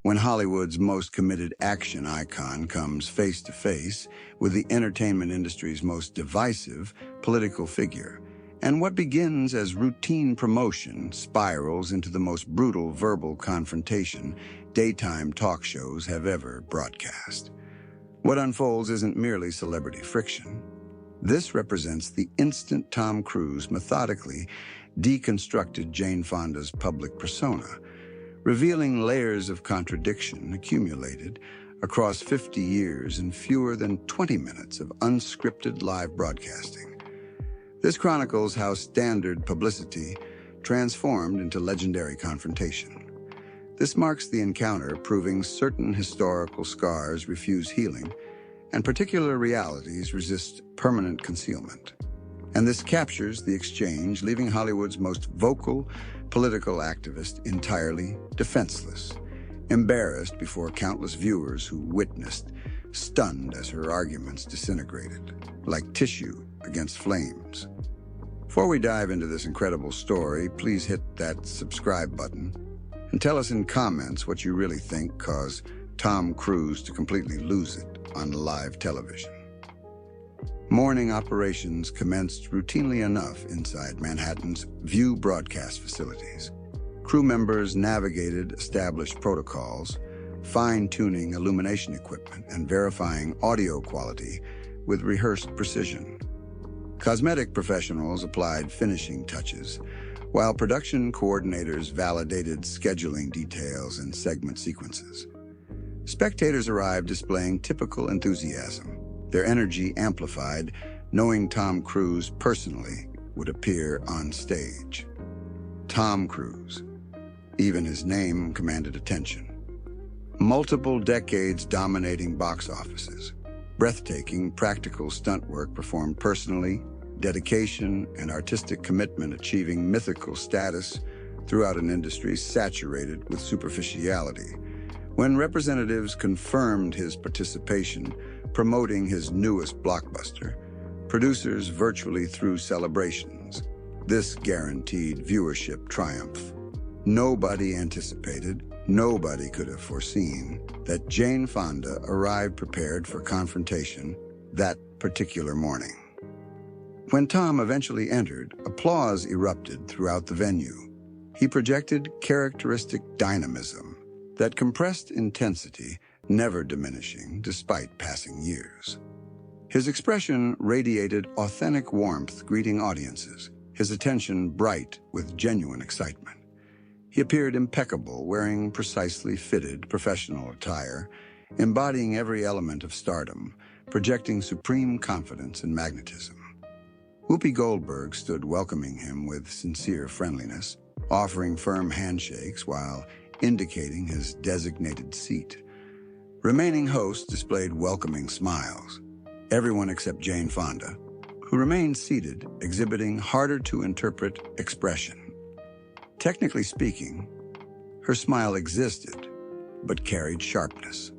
When Hollywood's most committed action icon comes face to face with the entertainment industry's most divisive political figure, and what begins as routine promotion spirals into the most brutal verbal confrontation daytime talk shows have ever broadcast. What unfolds isn't merely celebrity friction. This represents the instant Tom Cruise methodically deconstructed Jane Fonda's public persona, revealing layers of contradiction accumulated across 50 years in fewer than 20 minutes of unscripted live broadcasting. This chronicles how standard publicity transformed into legendary confrontation. This marks the encounter, proving certain historical scars refuse healing and particular realities resist permanent concealment. And this captures the exchange, leaving Hollywood's most vocal political activist entirely defenseless, embarrassed before countless viewers who witnessed, stunned as her arguments disintegrated, like tissue against flames. Before we dive into this incredible story, please hit that subscribe button and tell us in comments what you really think caused Tom Cruise to completely lose it on live television. Morning operations commenced routinely enough inside Manhattan's View broadcast facilities. Crew members navigated established protocols, fine-tuning illumination equipment and verifying audio quality with rehearsed precision. Cosmetic professionals applied finishing touches, while production coordinators validated scheduling details and segment sequences. Spectators arrived displaying typical enthusiasm, their energy amplified, knowing Tom Cruise personally would appear on stage. Tom Cruise. Even his name commanded attention. Multiple decades dominating box offices, breathtaking practical stunt work performed personally, dedication and artistic commitment achieving mythical status throughout an industry saturated with superficiality. When representatives confirmed his participation, promoting his newest blockbuster, producers virtually threw celebrations. This guaranteed viewership triumph. Nobody anticipated, nobody could have foreseen that Jane Fonda arrived prepared for confrontation that particular morning. When Tom eventually entered, applause erupted throughout the venue. He projected characteristic dynamism, that compressed intensity, never diminishing despite passing years. His expression radiated authentic warmth, greeting audiences, his attention bright with genuine excitement. He appeared impeccable, wearing precisely fitted professional attire, embodying every element of stardom, projecting supreme confidence and magnetism. Whoopi Goldberg stood welcoming him with sincere friendliness, offering firm handshakes while indicating his designated seat. Remaining hosts displayed welcoming smiles. Everyone except Jane Fonda, who remained seated, exhibiting harder-to-interpret expression. Technically speaking, her smile existed, but carried sharpness.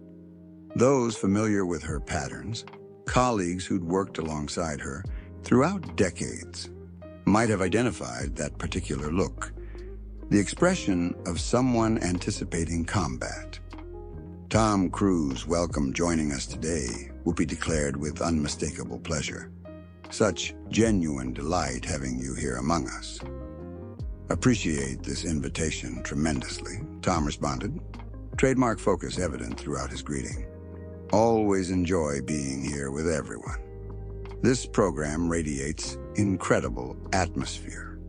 Those familiar with her patterns, colleagues who'd worked alongside her throughout decades, might have identified that particular look, the expression of someone anticipating combat. Tom Cruise, welcome joining us today, Whoopi declared with unmistakable pleasure. Such genuine delight having you here among us. Appreciate this invitation tremendously, Tom responded, trademark focus evident throughout his greeting. Always enjoy being here with everyone. This program radiates incredible atmosphere.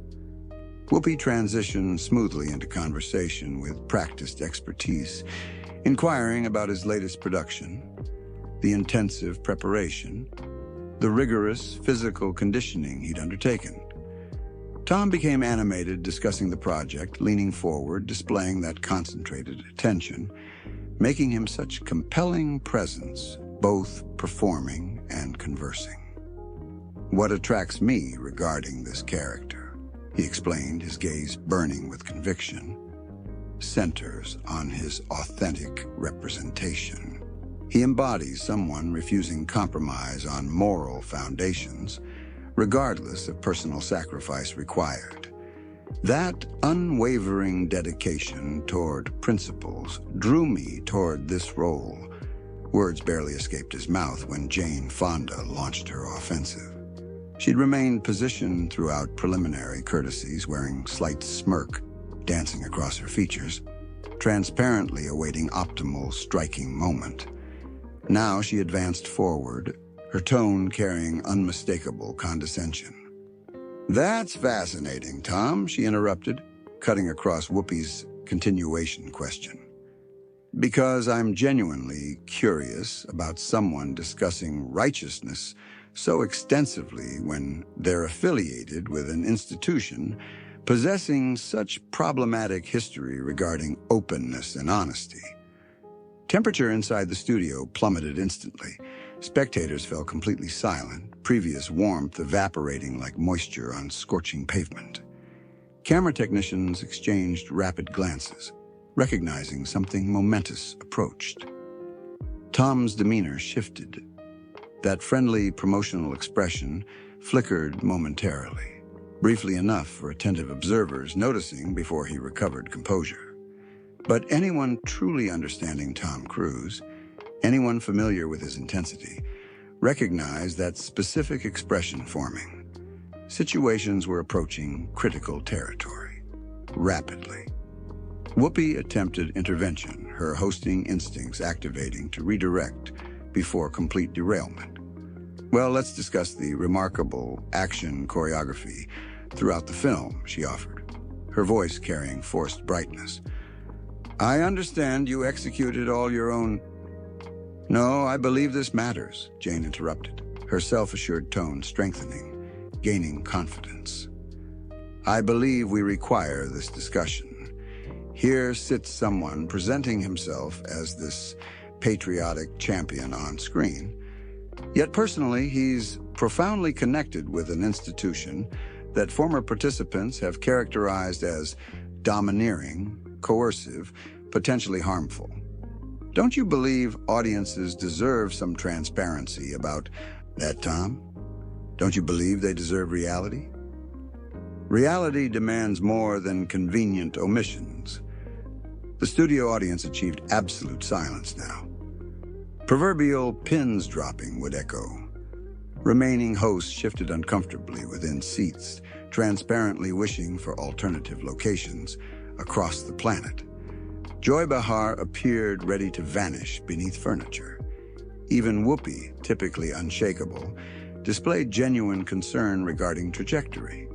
Whoopi transitioned smoothly into conversation with practiced expertise, inquiring about his latest production, the intensive preparation, the rigorous physical conditioning he'd undertaken. Tom became animated discussing the project, leaning forward, displaying that concentrated attention, making him such compelling presence, both performing and conversing. What attracts me regarding this character, he explained, his gaze burning with conviction, centers on his authentic representation. He embodies someone refusing compromise on moral foundations, regardless of personal sacrifice required. That unwavering dedication toward principles drew me toward this role. Words barely escaped his mouth when Jane Fonda launched her offensive. She'd remained positioned throughout preliminary courtesies, wearing slight smirk dancing across her features, transparently awaiting optimal striking moment. Now she advanced forward, her tone carrying unmistakable condescension. "That's fascinating, Tom," she interrupted, cutting across Whoopi's continuation question. "Because I'm genuinely curious about someone discussing righteousness so extensively when they're affiliated with an institution possessing such problematic history regarding openness and honesty." Temperature inside the studio plummeted instantly. Spectators fell completely silent, previous warmth evaporating like moisture on scorching pavement. Camera technicians exchanged rapid glances, recognizing something momentous approached. Tom's demeanor shifted. That friendly promotional expression flickered momentarily, briefly enough for attentive observers noticing before he recovered composure. But anyone truly understanding Tom Cruise, anyone familiar with his intensity, recognized that specific expression forming. Situations were approaching critical territory, rapidly. Whoopi attempted intervention, her hosting instincts activating to redirect before complete derailment. "Well, let's discuss the remarkable action choreography throughout the film," she offered, her voice carrying forced brightness. "I understand you executed all your own—" "No, I believe this matters," Jane interrupted, her self-assured tone strengthening, gaining confidence. "I believe we require this discussion. Here sits someone presenting himself as this patriotic champion on screen, yet personally he's profoundly connected with an institution that former participants have characterized as domineering, coercive, potentially harmful. Don't you believe audiences deserve some transparency about that, Tom? Don't you believe they deserve reality? Reality demands more than convenient omissions." The studio audience achieved absolute silence now. Proverbial pins dropping would echo. Remaining hosts shifted uncomfortably within seats, transparently wishing for alternative locations across the planet. Joy Behar appeared ready to vanish beneath furniture. Even Whoopi, typically unshakable, displayed genuine concern regarding trajectory.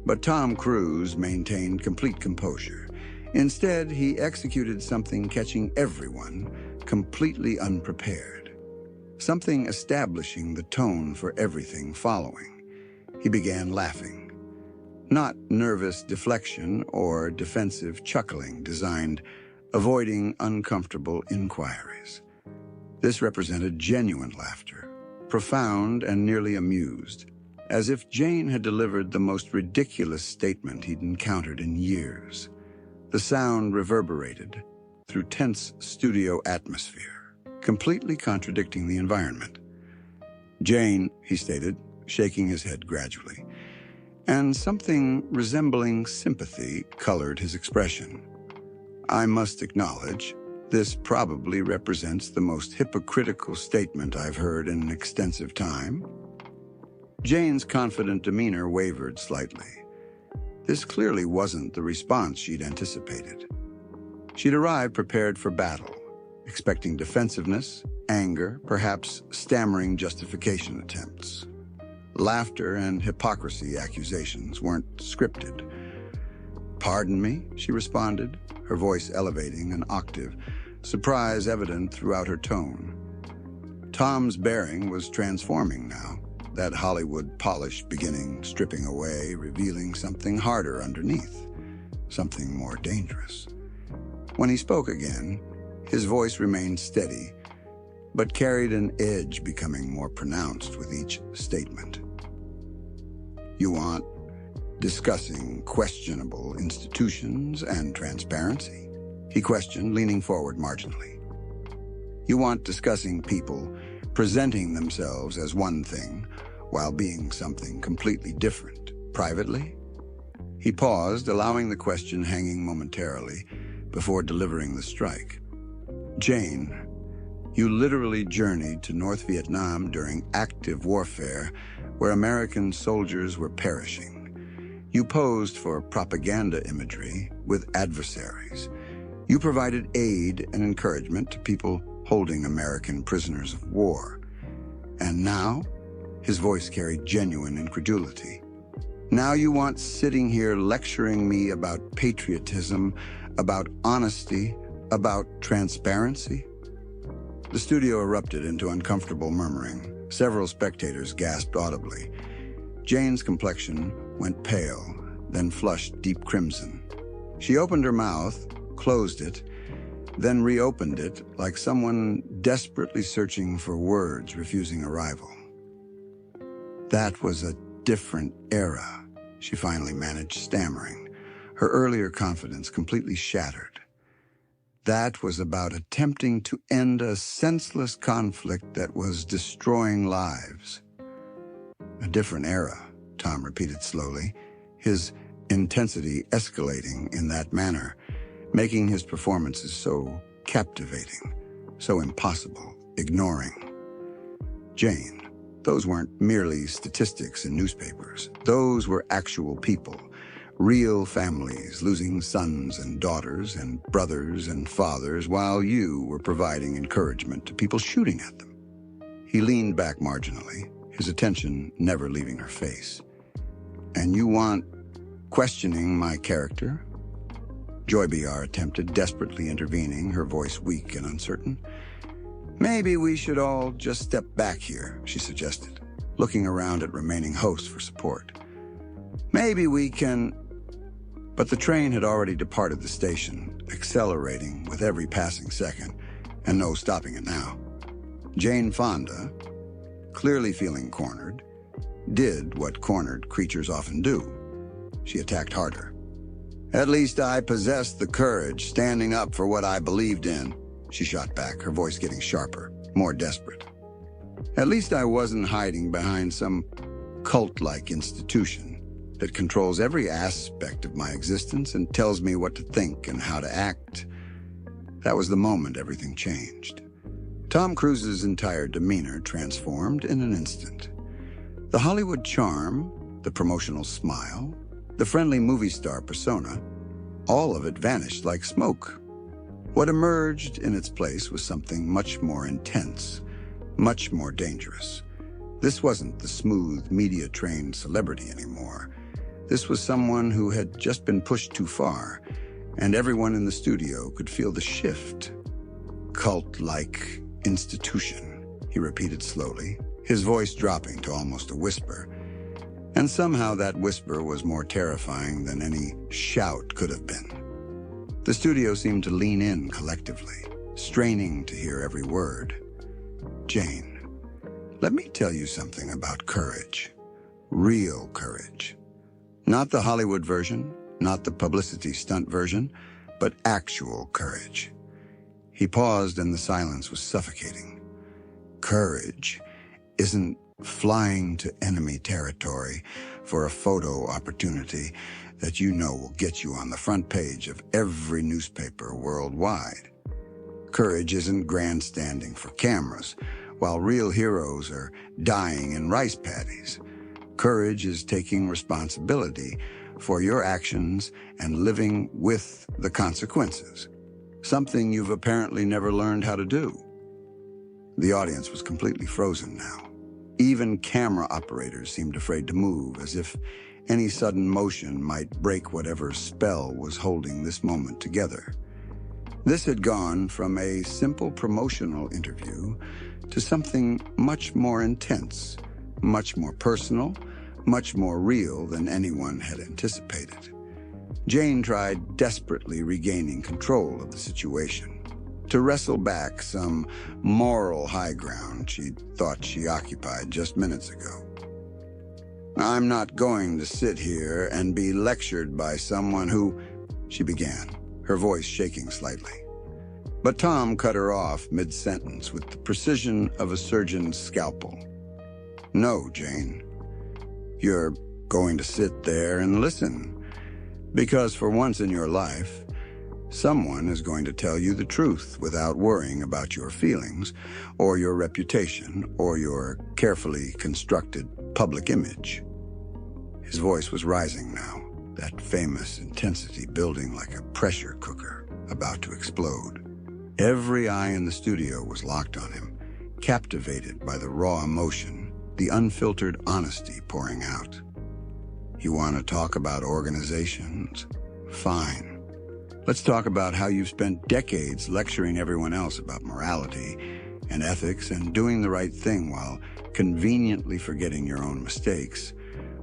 But Tom Cruise maintained complete composure. Instead, he executed something catching everyone completely unprepared, something establishing the tone for everything following. He began laughing. Not nervous deflection or defensive chuckling designed avoiding uncomfortable inquiries. This represented genuine laughter, profound and nearly amused, as if Jane had delivered the most ridiculous statement he'd encountered in years. The sound reverberated through tense studio atmosphere, completely contradicting the environment. "Jane," he stated, shaking his head gradually, and something resembling sympathy colored his expression. "I must acknowledge, this probably represents the most hypocritical statement I've heard in an extensive time." Jane's confident demeanor wavered slightly. This clearly wasn't the response she'd anticipated. She'd arrived prepared for battle, expecting defensiveness, anger, perhaps stammering justification attempts. Laughter and hypocrisy accusations weren't scripted. "Pardon me," she responded, her voice elevating an octave, surprise evident throughout her tone. Tom's bearing was transforming now, that Hollywood polish beginning stripping away, revealing something harder underneath, something more dangerous. When he spoke again, his voice remained steady, but carried an edge becoming more pronounced with each statement. "You want discussing questionable institutions and transparency?" he questioned, leaning forward marginally. "You want discussing people presenting themselves as one thing while being something completely different, privately?" He paused, allowing the question hanging momentarily before delivering the strike. Jane, you literally journeyed to North Vietnam during active warfare where American soldiers were perishing. You posed for propaganda imagery with adversaries. You provided aid and encouragement to people holding American prisoners of war. And now, his voice carried genuine incredulity. Now you want sitting here lecturing me about patriotism, about honesty, about transparency? The studio erupted into uncomfortable murmuring. Several spectators gasped audibly. Jane's complexion went pale, then flushed deep crimson. She opened her mouth, closed it, then reopened it like someone desperately searching for words refusing arrival. That was a different era, she finally managed, stammering, her earlier confidence completely shattered. That was about attempting to end a senseless conflict that was destroying lives. A different era, Tom repeated slowly, his intensity escalating in that manner, making his performances so captivating, so impossible, ignoring. Jane, those weren't merely statistics in newspapers. Those were actual people, real families losing sons and daughters and brothers and fathers while you were providing encouragement to people shooting at them. He leaned back marginally, his attention never leaving her face. And you want questioning my character? Joy BR attempted, desperately intervening, her voice weak and uncertain. Maybe we should all just step back here, she suggested, looking around at remaining hosts for support. Maybe we can... But the train had already departed the station, accelerating with every passing second, and no stopping it now. Jane Fonda, clearly feeling cornered, did what cornered creatures often do. She attacked harder. At least I possessed the courage, standing up for what I believed in, she shot back, her voice getting sharper, more desperate. At least I wasn't hiding behind some cult-like institution that controls every aspect of my existence and tells me what to think and how to act. That was the moment everything changed. Tom Cruise's entire demeanor transformed in an instant. The Hollywood charm, the promotional smile, the friendly movie star persona, all of it vanished like smoke. What emerged in its place was something much more intense, much more dangerous. This wasn't the smooth, media-trained celebrity anymore. This was someone who had just been pushed too far, and everyone in the studio could feel the shift. Cult-like institution, he repeated slowly, his voice dropping to almost a whisper. And somehow that whisper was more terrifying than any shout could have been. The studio seemed to lean in collectively, straining to hear every word. Jane, let me tell you something about courage. Real courage. Not the Hollywood version, not the publicity stunt version, but actual courage. He paused and the silence was suffocating. Courage isn't flying to enemy territory for a photo opportunity that you know will get you on the front page of every newspaper worldwide. Courage isn't grandstanding for cameras, while real heroes are dying in rice paddies. Courage is taking responsibility for your actions and living with the consequences, something you've apparently never learned how to do. The audience was completely frozen now. Even camera operators seemed afraid to move, as if any sudden motion might break whatever spell was holding this moment together. This had gone from a simple promotional interview to something much more intense, much more personal, much more real than anyone had anticipated. Jane tried desperately regaining control of the situation, to wrestle back some moral high ground she thought she occupied just minutes ago. I'm not going to sit here and be lectured by someone who, she began, her voice shaking slightly. But Tom cut her off mid-sentence with the precision of a surgeon's scalpel. No, Jane. You're going to sit there and listen, Because for once in your life, someone is going to tell you the truth without worrying about your feelings or your reputation or your carefully constructed public image. His voice was rising now, that famous intensity building like a pressure cooker about to explode. Every eye in the studio was locked on him, captivated by the raw emotion, the unfiltered honesty pouring out. You want to talk about organizations? Fine. Let's talk about how you've spent decades lecturing everyone else about morality and ethics and doing the right thing while conveniently forgetting your own mistakes,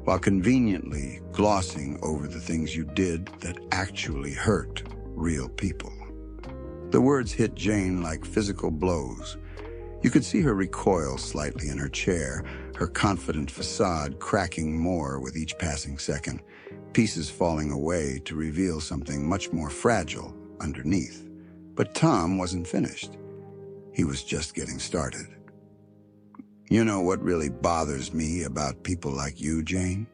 while conveniently glossing over the things you did that actually hurt real people. The words hit Jane like physical blows. You could see her recoil slightly in her chair, her confident facade cracking more with each passing second, pieces falling away to reveal something much more fragile underneath. But Tom wasn't finished. He was just getting started. You know what really bothers me about people like you, Jane?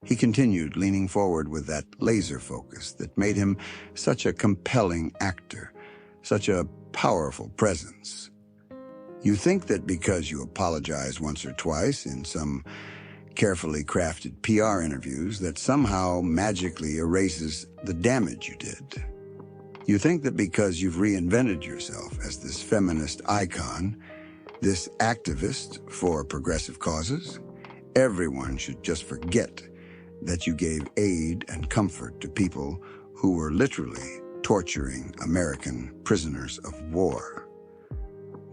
He continued, leaning forward with that laser focus that made him such a compelling actor, such a powerful presence. You think that because you apologize once or twice in some carefully crafted PR interviews that somehow magically erases the damage you did. You think that because you've reinvented yourself as this feminist icon, this activist for progressive causes, everyone should just forget that you gave aid and comfort to people who were literally torturing American prisoners of war.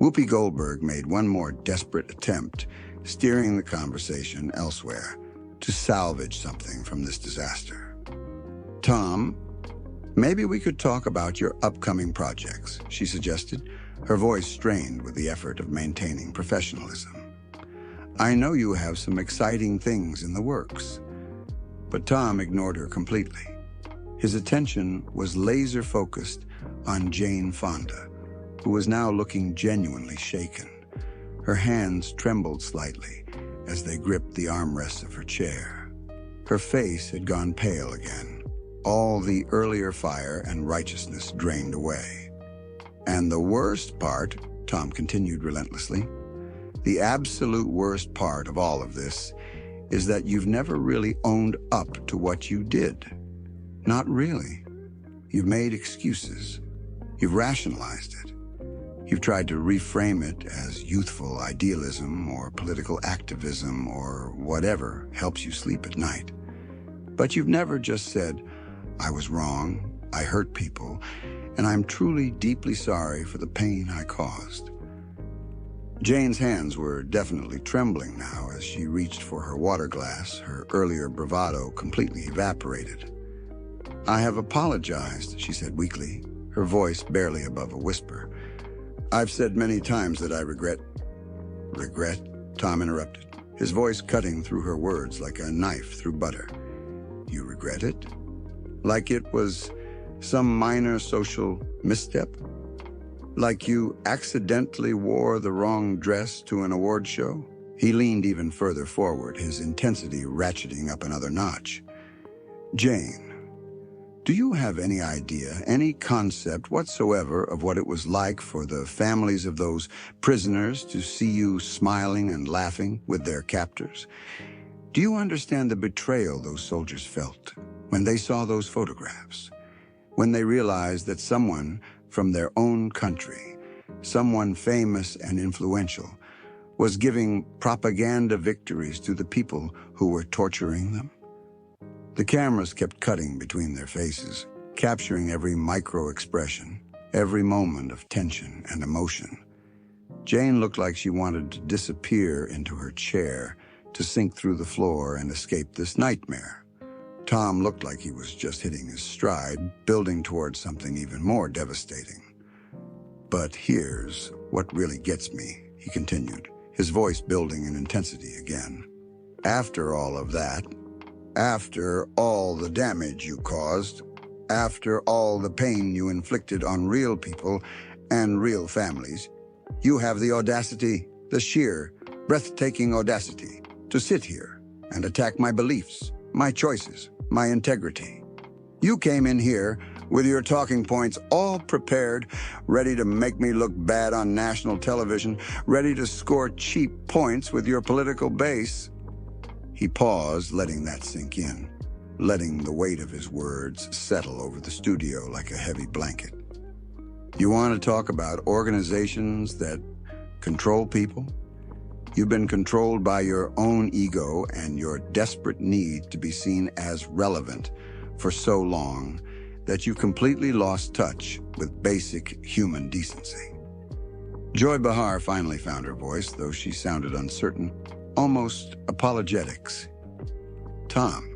Whoopi Goldberg made one more desperate attempt, steering the conversation elsewhere, to salvage something from this disaster. Tom, maybe we could talk about your upcoming projects, she suggested, her voice strained with the effort of maintaining professionalism. I know you have some exciting things in the works. But Tom ignored her completely. His attention was laser-focused on Jane Fonda, who was now looking genuinely shaken. Her hands trembled slightly as they gripped the armrests of her chair. Her face had gone pale again, all the earlier fire and righteousness drained away. And the worst part, Tom continued relentlessly, the absolute worst part of all of this is that you've never really owned up to what you did. Not really. You've made excuses. You've rationalized it. You've tried to reframe it as youthful idealism or political activism or whatever helps you sleep at night. But you've never just said, I was wrong, I hurt people, and I'm truly deeply sorry for the pain I caused. Jane's hands were definitely trembling now as she reached for her water glass, her earlier bravado completely evaporated. I have apologized, she said weakly, her voice barely above a whisper. I've said many times that I regret. Regret? Tom interrupted, his voice cutting through her words like a knife through butter. You regret it? Like it was some minor social misstep? Like you accidentally wore the wrong dress to an award show? He leaned even further forward, his intensity ratcheting up another notch. Jane, do you have any idea, any concept whatsoever of what it was like for the families of those prisoners to see you smiling and laughing with their captors? Do you understand the betrayal those soldiers felt when they saw those photographs? When they realized that someone from their own country, someone famous and influential, was giving propaganda victories to the people who were torturing them? The cameras kept cutting between their faces, capturing every micro-expression, every moment of tension and emotion. Jane looked like she wanted to disappear into her chair, to sink through the floor and escape this nightmare. Tom looked like he was just hitting his stride, building towards something even more devastating. But here's what really gets me, he continued, his voice building in intensity again. After all of that, after all the damage you caused, after all the pain you inflicted on real people and real families, you have the audacity, the sheer, breathtaking audacity, to sit here and attack my beliefs, my choices, my integrity. You came in here with your talking points all prepared, ready to make me look bad on national television, ready to score cheap points with your political base." He paused, letting that sink in, letting the weight of his words settle over the studio like a heavy blanket. "You want to talk about organizations that control people? You've been controlled by your own ego and your desperate need to be seen as relevant for so long that you completely lost touch with basic human decency." Joy Behar finally found her voice, though she sounded uncertain, almost apologetics. "Tom,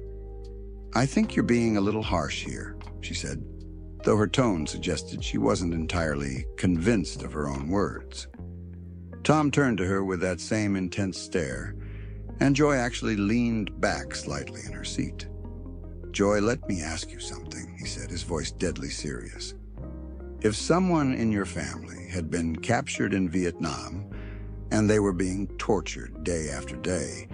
I think you're being a little harsh here," she said, though her tone suggested she wasn't entirely convinced of her own words. Tom turned to her with that same intense stare, and Joy actually leaned back slightly in her seat. "Joy, let me ask you something," he said, his voice deadly serious. "If someone in your family had been captured in Vietnam and they were being tortured day after day,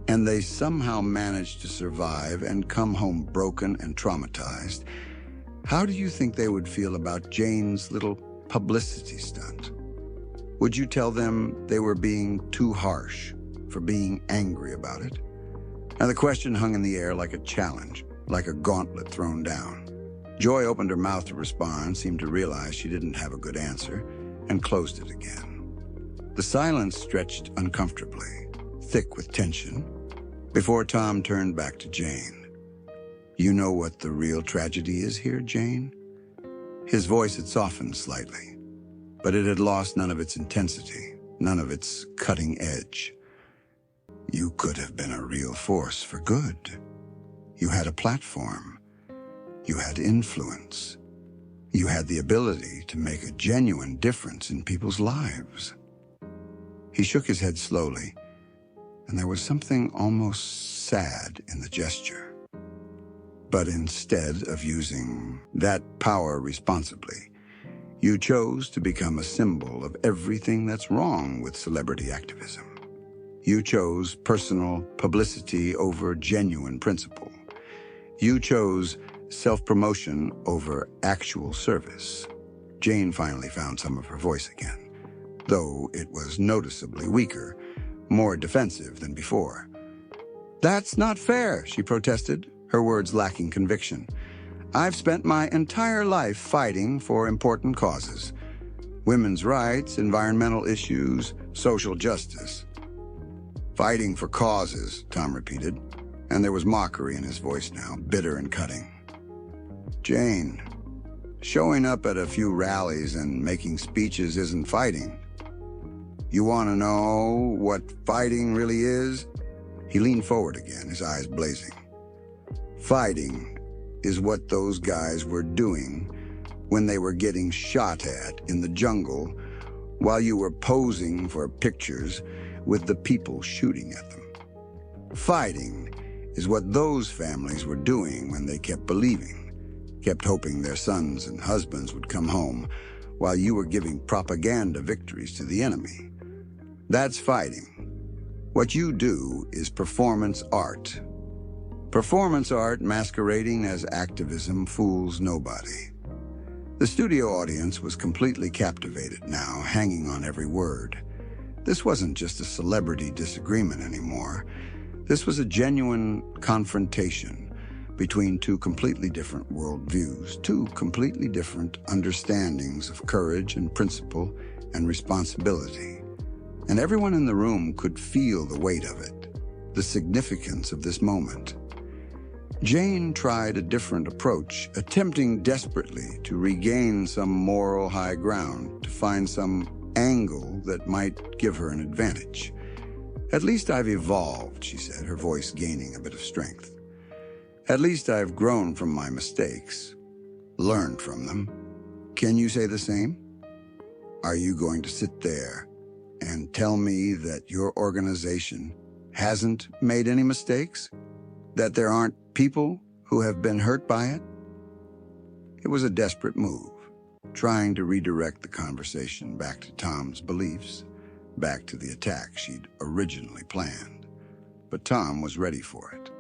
and they somehow managed to survive and come home broken and traumatized, how do you think they would feel about Jane's little publicity stunt? Would you tell them they were being too harsh for being angry about it?" Now the question hung in the air like a challenge, like a gauntlet thrown down. Joy opened her mouth to respond, seemed to realize she didn't have a good answer, and closed it again. The silence stretched uncomfortably, thick with tension, before Tom turned back to Jane. "You know what the real tragedy is here, Jane?" His voice had softened slightly, but it had lost none of its intensity, none of its cutting edge. "You could have been a real force for good. You had a platform. You had influence. You had the ability to make a genuine difference in people's lives." He shook his head slowly, and there was something almost sad in the gesture. "But instead of using that power responsibly, you chose to become a symbol of everything that's wrong with celebrity activism. You chose personal publicity over genuine principle. You chose self-promotion over actual service." Jane finally found some of her voice again, though it was noticeably weaker, more defensive than before. "That's not fair," she protested, her words lacking conviction. "I've spent my entire life fighting for important causes. Women's rights, environmental issues, social justice." "Fighting for causes," Tom repeated, and there was mockery in his voice now, bitter and cutting. "Jane, showing up at a few rallies and making speeches isn't fighting. You want to know what fighting really is?" He leaned forward again, his eyes blazing. "Fighting is what those guys were doing when they were getting shot at in the jungle while you were posing for pictures with the people shooting at them. Fighting is what those families were doing when they kept believing, kept hoping their sons and husbands would come home while you were giving propaganda victories to the enemy. That's fighting. What you do is performance art. Performance art masquerading as activism fools nobody." The studio audience was completely captivated now, hanging on every word. This wasn't just a celebrity disagreement anymore. This was a genuine confrontation between two completely different worldviews, two completely different understandings of courage and principle and responsibility. And everyone in the room could feel the weight of it, the significance of this moment. Jane tried a different approach, attempting desperately to regain some moral high ground, to find some angle that might give her an advantage. "At least I've evolved," she said, her voice gaining a bit of strength. "At least I've grown from my mistakes, learned from them. Can you say the same? Are you going to sit there and tell me that your organization hasn't made any mistakes? That there aren't people who have been hurt by it?" It was a desperate move, trying to redirect the conversation back to Tom's beliefs, back to the attack she'd originally planned. But Tom was ready for it.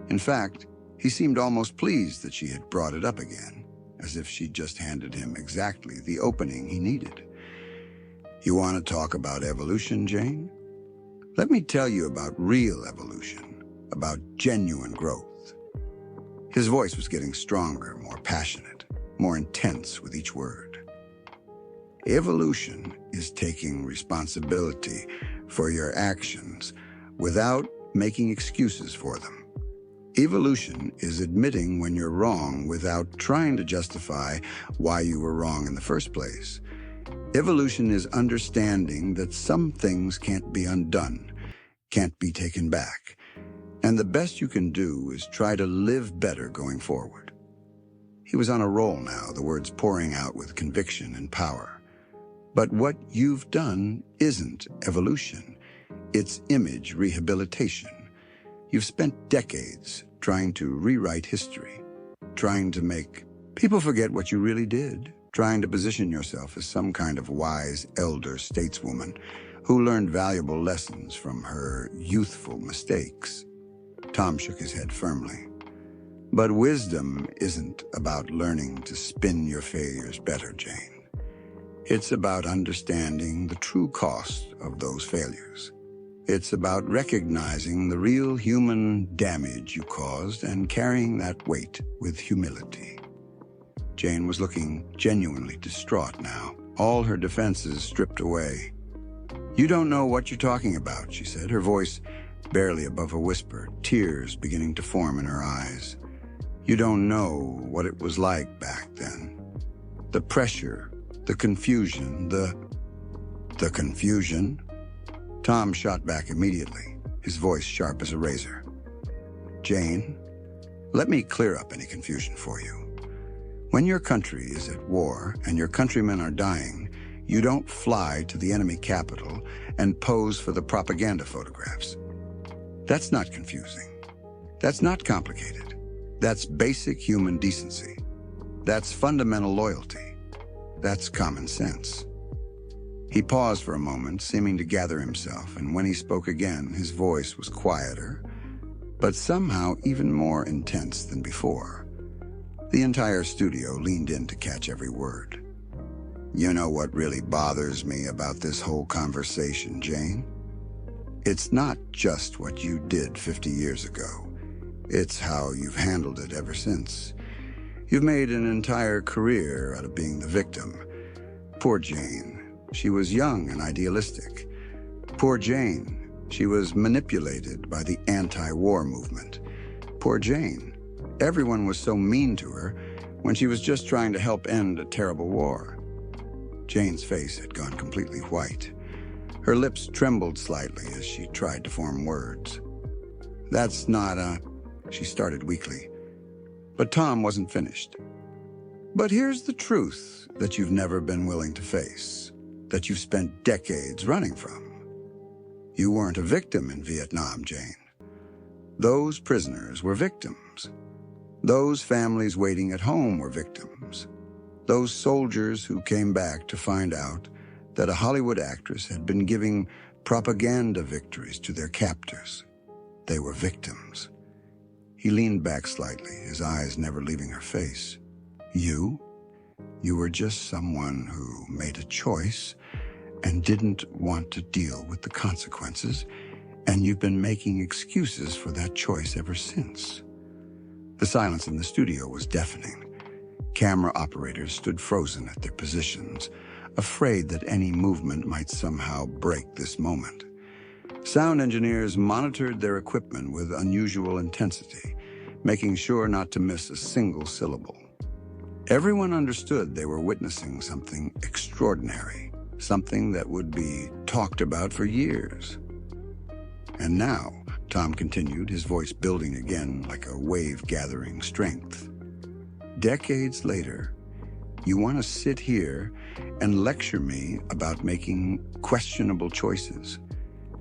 In fact, He seemed almost pleased that she had brought it up again, as if she'd just handed him exactly the opening he needed. You want to talk about evolution, Jane? Let me tell you about real evolution, about genuine growth. His voice was getting stronger, more passionate, more intense with each word. Evolution is taking responsibility for your actions without making excuses for them. Evolution is admitting when you're wrong without trying to justify why you were wrong in the first place. Evolution is understanding that some things can't be undone, can't be taken back, and the best you can do is try to live better going forward. He was on a roll now, the words pouring out with conviction and power. But what you've done isn't evolution. It's image rehabilitation. You've spent decades trying to rewrite history, trying to make people forget what you really did, trying to position yourself as some kind of wise elder stateswoman who learned valuable lessons from her youthful mistakes. Tom shook his head firmly. But wisdom isn't about learning to spin your failures better, Jane. It's about understanding the true cost of those failures. It's about recognizing the real human damage you caused and carrying that weight with humility. Jane was looking genuinely distraught now, all her defenses stripped away. "You don't know what you're talking about," she said, her voice barely above a whisper, tears beginning to form in her eyes. "You don't know what it was like back then. The pressure, the confusion, the confusion?" Tom shot back immediately, his voice sharp as a razor. "Jane, let me clear up any confusion for you. When your country is at war and your countrymen are dying, you don't fly to the enemy capital and pose for the propaganda photographs. That's not confusing. That's not complicated. That's basic human decency. That's fundamental loyalty. That's common sense." He paused for a moment, seeming to gather himself, and when he spoke again, his voice was quieter, but somehow even more intense than before. The entire studio leaned in to catch every word. "You know what really bothers me about this whole conversation, Jane? It's not just what you did 50 years ago. It's how you've handled it ever since. You've made an entire career out of being the victim. Poor Jane. She was young and idealistic. Poor Jane. She was manipulated by the anti-war movement. Poor Jane. Everyone was so mean to her when she was just trying to help end a terrible war." Jane's face had gone completely white. Her lips trembled slightly as she tried to form words. "That's not she started weakly. But Tom wasn't finished. "But here's the truth that you've never been willing to face, that you've spent decades running from. You weren't a victim in Vietnam, Jane. Those prisoners were victims. Those families waiting at home were victims. Those soldiers who came back to find out that a Hollywood actress had been giving propaganda victories to their captors. They were victims." He leaned back slightly, his eyes never leaving her face. "You? You were just someone who made a choice and didn't want to deal with the consequences, and you've been making excuses for that choice ever since." The silence in the studio was deafening. Camera operators stood frozen at their positions, afraid that any movement might somehow break this moment. Sound engineers monitored their equipment with unusual intensity, making sure not to miss a single syllable. Everyone understood they were witnessing something extraordinary, something that would be talked about for years. "And now," Tom continued, his voice building again like a wave gathering strength, "decades later, you want to sit here and lecture me about making questionable choices.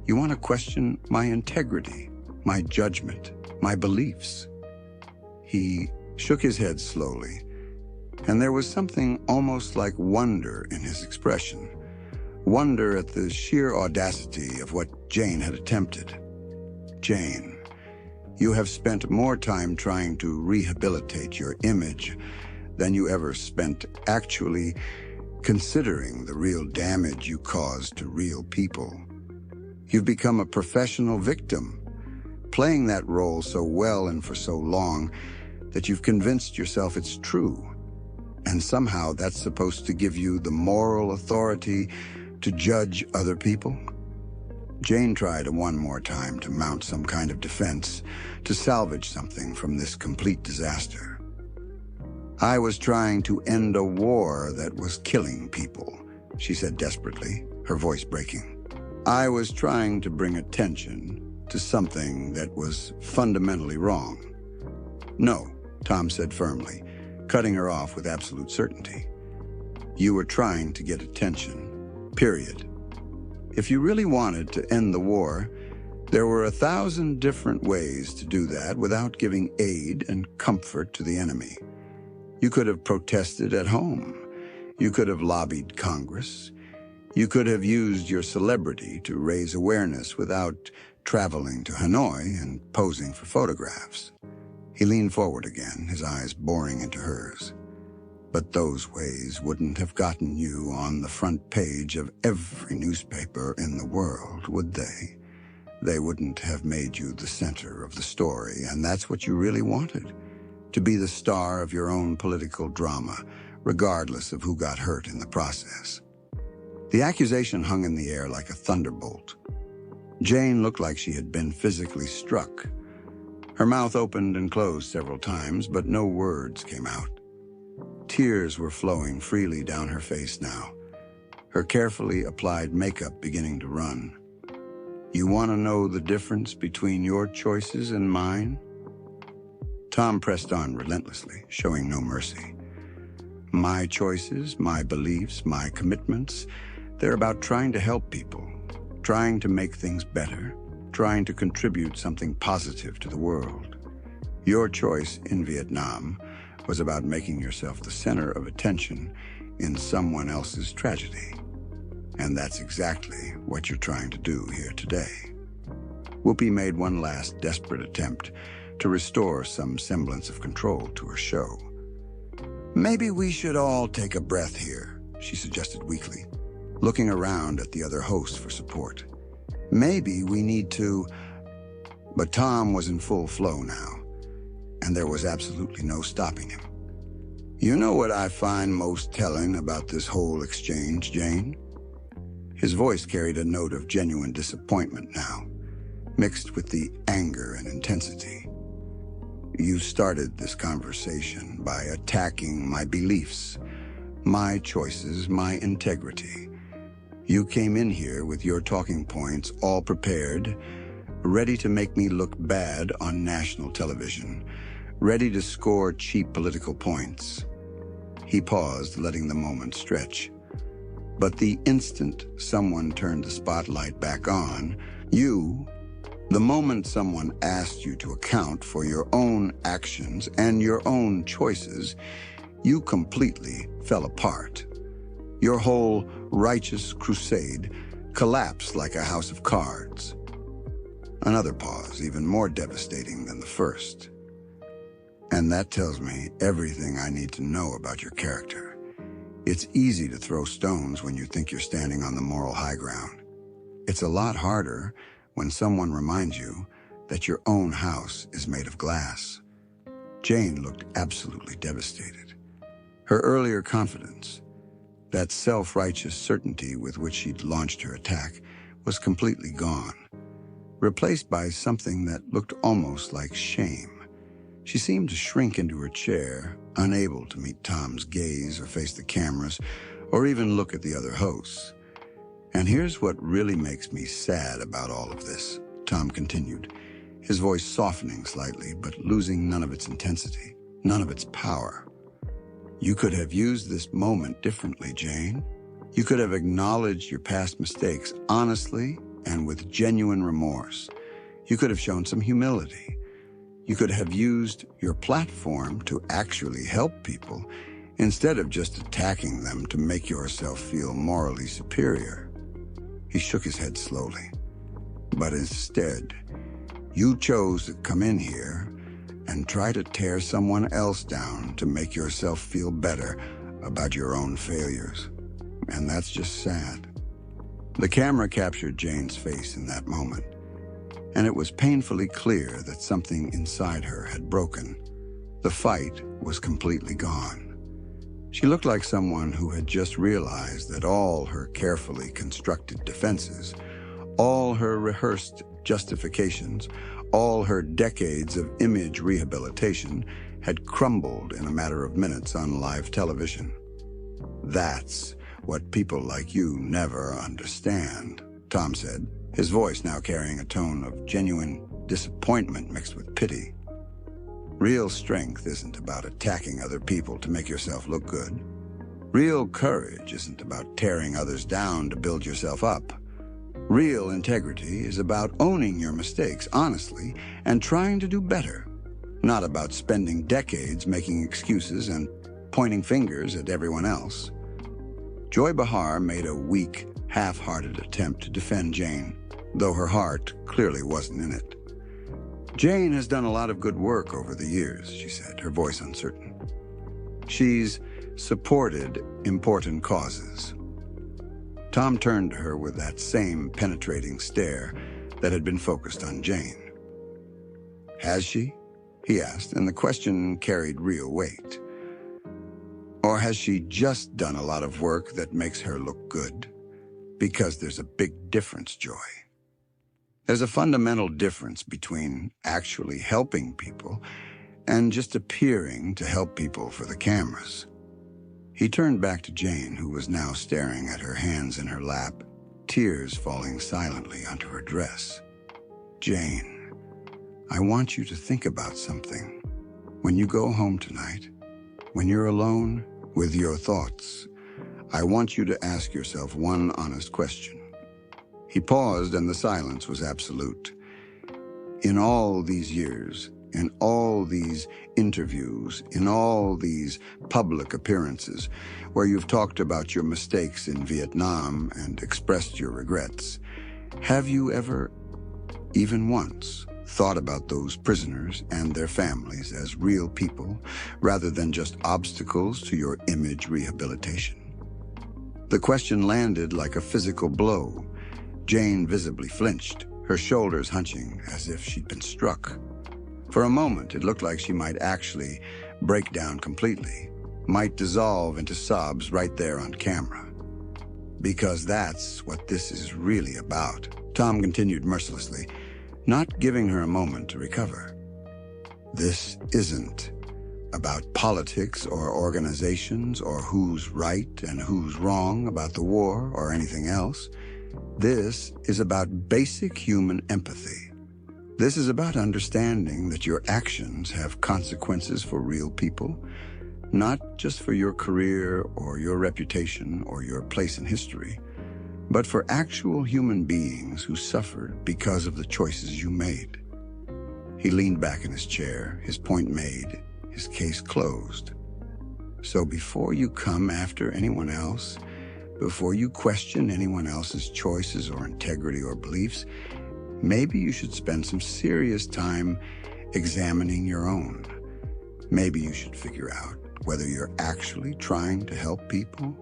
You want to question my integrity, my judgment, my beliefs." He shook his head slowly, and there was something almost like wonder in his expression. Wonder at the sheer audacity of what Jane had attempted. "Jane, You have spent more time trying to rehabilitate your image than you ever spent actually considering the real damage you caused to real people. You've become a professional victim, playing that role so well and for so long that you've convinced yourself it's true. And somehow that's supposed to give you the moral authority to judge other people? Jane tried one more time to mount some kind of defense, to salvage something from this complete disaster. I was trying to end a war that was killing people, she said desperately, her voice breaking. I was trying to bring attention to something that was fundamentally wrong. No, Tom said firmly, cutting her off with absolute certainty. You were trying to get attention, period. If you really wanted to end the war, there were 1,000 different ways to do that without giving aid and comfort to the enemy. You could have protested at home. You could have lobbied Congress. You could have used your celebrity to raise awareness without traveling to Hanoi and posing for photographs. He leaned forward again, his eyes boring into hers. But those ways wouldn't have gotten you on the front page of every newspaper in the world, would they? They wouldn't have made you the center of the story, and that's what you really wanted, to be the star of your own political drama, regardless of who got hurt in the process. The accusation hung in the air like a thunderbolt. Jane looked like she had been physically struck. Her mouth opened and closed several times, but no words came out. Tears were flowing freely down her face now, her carefully applied makeup beginning to run. You want to know the difference between your choices and mine? Tom pressed on relentlessly, showing no mercy. My choices, my beliefs, my commitments, they're about trying to help people, trying to make things better, trying to contribute something positive to the world. Your choice in Vietnam was about making yourself the center of attention in someone else's tragedy. And that's exactly what you're trying to do here today. Whoopi made one last desperate attempt to restore some semblance of control to her show. Maybe we should all take a breath here, she suggested weakly, looking around at the other hosts for support. Maybe we need to... But Tom was in full flow now, and there was absolutely no stopping him. You know what I find most telling about this whole exchange, Jane? His voice carried a note of genuine disappointment now, mixed with the anger and intensity. You started this conversation by attacking my beliefs, my choices, my integrity. You came in here with your talking points all prepared, ready to make me look bad on national television, ready to score cheap political points. He paused, letting the moment stretch. But the instant someone turned the spotlight back on, the moment someone asked you to account for your own actions and your own choices, you completely fell apart. Your whole righteous crusade collapsed like a house of cards. Another pause, even more devastating than the first. And that tells me everything I need to know about your character. It's easy to throw stones when you think you're standing on the moral high ground. It's a lot harder when someone reminds you that your own house is made of glass. Jane looked absolutely devastated. Her earlier confidence, that self-righteous certainty with which she'd launched her attack, was completely gone, replaced by something that looked almost like shame. She seemed to shrink into her chair, unable to meet Tom's gaze or face the cameras, or even look at the other hosts. And here's what really makes me sad about all of this, Tom continued, his voice softening slightly, but losing none of its intensity, none of its power. You could have used this moment differently, Jane. You could have acknowledged your past mistakes honestly and with genuine remorse. You could have shown some humility. You could have used your platform to actually help people instead of just attacking them to make yourself feel morally superior. He shook his head slowly. But instead, You chose to come in here and try to tear someone else down to make yourself feel better about your own failures. And that's just sad. The camera captured Jane's face in that moment, and it was painfully clear that something inside her had broken. The fight was completely gone. She looked like someone who had just realized that all her carefully constructed defenses, all her rehearsed justifications, all her decades of image rehabilitation had crumbled in a matter of minutes on live television. That's what people like you never understand, Tom said, his voice now carrying a tone of genuine disappointment mixed with pity. Real strength isn't about attacking other people to make yourself look good. Real courage isn't about tearing others down to build yourself up. Real integrity is about owning your mistakes honestly and trying to do better, not about spending decades making excuses and pointing fingers at everyone else. Joy Behar made a weak, half-hearted attempt to defend Jane, though her heart clearly wasn't in it. Jane has done a lot of good work over the years, she said, her voice uncertain. She's supported important causes. Tom turned to her with that same penetrating stare that had been focused on Jane. Has she? He asked, and the question carried real weight. Or has she just done a lot of work that makes her look good? Because there's a big difference, Joy. There's a fundamental difference between actually helping people and just appearing to help people for the cameras. He turned back to Jane, who was now staring at her hands in her lap, tears falling silently onto her dress. Jane, I want you to think about something. When you go home tonight, when you're alone with your thoughts, I want you to ask yourself one honest question. He paused, and the silence was absolute. In all these years, in all these interviews, in all these public appearances, where you've talked about your mistakes in Vietnam and expressed your regrets, have you ever, even once, thought about those prisoners and their families as real people rather than just obstacles to your image rehabilitation? The question landed like a physical blow. Jane visibly flinched, her shoulders hunching as if she'd been struck. For a moment, it looked like she might actually break down completely, might dissolve into sobs right there on camera. Because that's what this is really about, Tom continued mercilessly, not giving her a moment to recover. This isn't about politics or organizations or who's right and who's wrong about the war or anything else. This is about basic human empathy. This is about understanding that your actions have consequences for real people, not just for your career or your reputation or your place in history, but for actual human beings who suffered because of the choices you made. He leaned back in his chair, his point made, his case closed. So before you come after anyone else, before you question anyone else's choices or integrity or beliefs, maybe you should spend some serious time examining your own. Maybe you should figure out whether you're actually trying to help people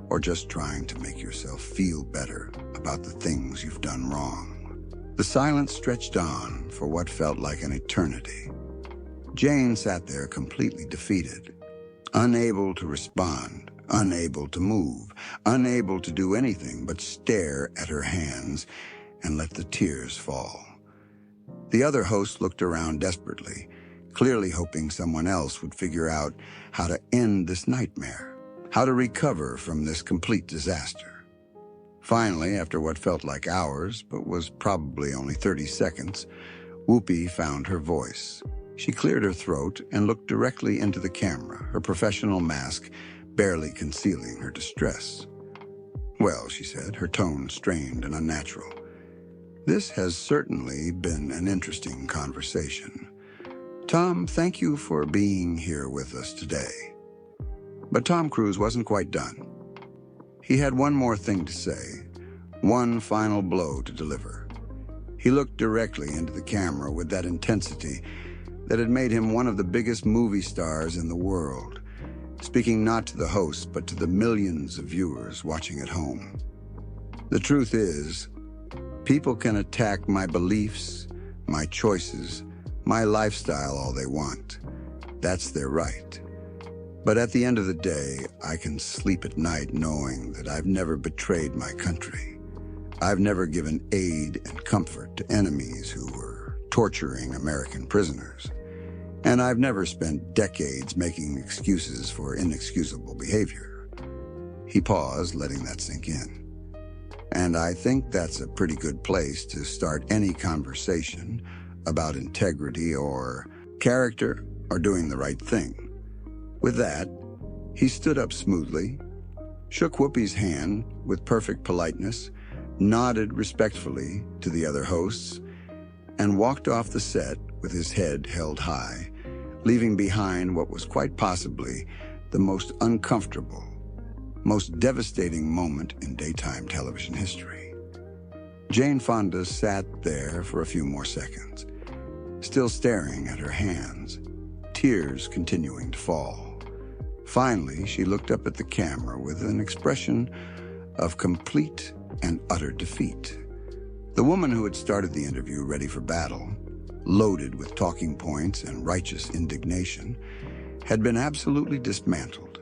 or just trying to make yourself feel better about the things you've done wrong. The silence stretched on for what felt like an eternity. Jane sat there completely defeated, unable to respond, unable to move, unable to do anything but stare at her hands and let the tears fall. The other host looked around desperately, clearly hoping someone else would figure out how to end this nightmare, how to recover from this complete disaster. Finally, after what felt like hours, but was probably only 30 seconds, Whoopi found her voice. She cleared her throat and looked directly into the camera, her professional mask barely concealing her distress. Well, she said, her tone strained and unnatural. This has certainly been an interesting conversation. Tom, thank you for being here with us today. But Tom Cruise wasn't quite done. He had one more thing to say, one final blow to deliver. He looked directly into the camera with that intensity that had made him one of the biggest movie stars in the world, speaking not to the host, but to the millions of viewers watching at home. The truth is, people can attack my beliefs, my choices, my lifestyle all they want. That's their right. But at the end of the day, I can sleep at night knowing that I've never betrayed my country. I've never given aid and comfort to enemies who were torturing American prisoners. And I've never spent decades making excuses for inexcusable behavior. He paused, letting that sink in. And I think that's a pretty good place to start any conversation about integrity or character or doing the right thing. With that, he stood up smoothly, shook Whoopi's hand with perfect politeness, nodded respectfully to the other hosts, and walked off the set with his head held high, leaving behind what was quite possibly the most uncomfortable, most devastating moment in daytime television history. Jane Fonda sat there for a few more seconds, still staring at her hands, tears continuing to fall. Finally, she looked up at the camera with an expression of complete and utter defeat. The woman who had started the interview ready for battle, loaded with talking points and righteous indignation, had been absolutely dismantled,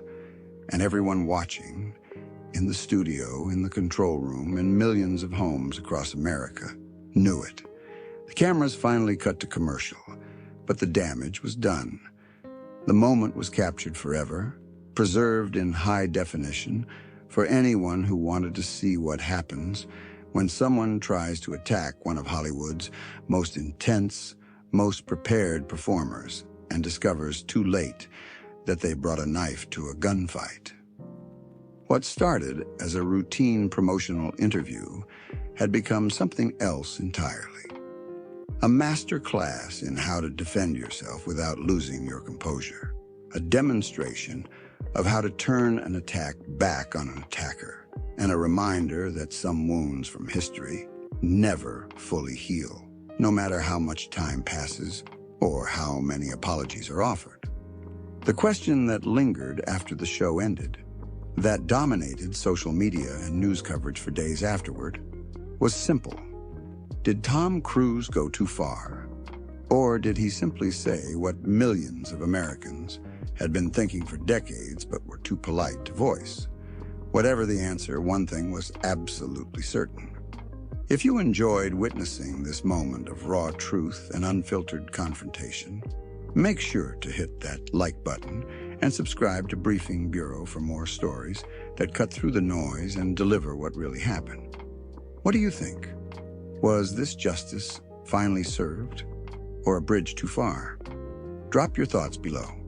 and everyone watching, in the studio, in the control room, in millions of homes across America, knew it. The cameras finally cut to commercial, but the damage was done. The moment was captured forever, preserved in high definition for anyone who wanted to see what happens when someone tries to attack one of Hollywood's most intense, most prepared performers and discovers too late that they brought a knife to a gunfight. What started as a routine promotional interview had become something else entirely. A master class in how to defend yourself without losing your composure. A demonstration of how to turn an attack back on an attacker, and a reminder that some wounds from history never fully heal, no matter how much time passes or how many apologies are offered. The question that lingered after the show ended, that dominated social media and news coverage for days afterward, was simple. Did Tom Cruise go too far? Or did he simply say what millions of Americans had been thinking for decades but were too polite to voice? Whatever the answer, one thing was absolutely certain. If you enjoyed witnessing this moment of raw truth and unfiltered confrontation, make sure to hit that like button and subscribe to Briefing Bureau for more stories that cut through the noise and deliver what really happened. What do you think? Was this justice finally served, or a bridge too far? Drop your thoughts below.